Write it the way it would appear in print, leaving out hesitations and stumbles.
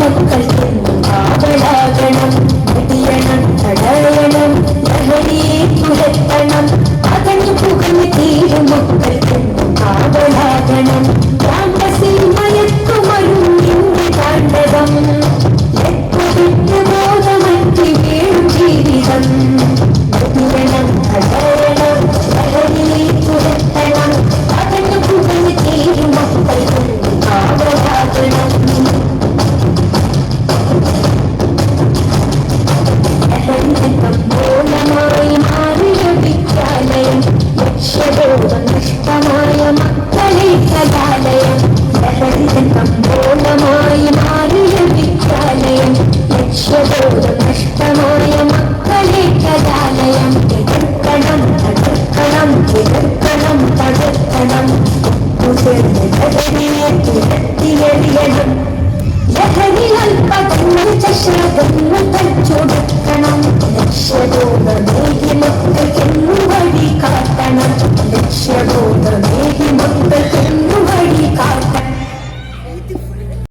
മക്കൾക്കെന്നും കാവലാകണം. വെടിയണം, തടയണം, ലഹരിയെ തുരത്തണം. അകന്നു പുകഞ്ഞു തീരും മക്കൾക്കെന്നും കാവലാകണം. ക്യാമ്പസിൽ മയക്കുമരുന്നിന്റെ താണ്ഡവം, ലക്കുവിട്ട് ബോധമറ്റ് വീഴും ജീവിതം. വെടിയണം, തടയണം, ലഹരിയെ തുരത്തണം. അകന്നു പുകഞ്ഞു തീരും മക്കൾക്കെന്നും കാവലാകണം. കമ്പോലമായി മാറിയ വിദ്യാലയം, ലക്ഷ്യബോധം നഷ്ടമായ മക്കളെ കലാലയം. ലഹരിതൻ കമ്പോലമായി മാറിയ വിദ്യാലയം, ലക്ഷ്യബോധം നഷ്ടമായ മക്കളെ കലാലയം. എതിർക്കണം, തകർക്കണം, എതിർക്കണം, തകർക്കണം. ലഹരിയെ തുരത്തിയെറിയണം. ലഹരികൾ പകർന്നു ചശ്രതന്നു തച്ചൊടുക്കണം. ലക്ഷ്യബോധമേകി മക്കൾക്കെന്നു വഴി കാട്ടണം. ലക്ഷ്യബോധം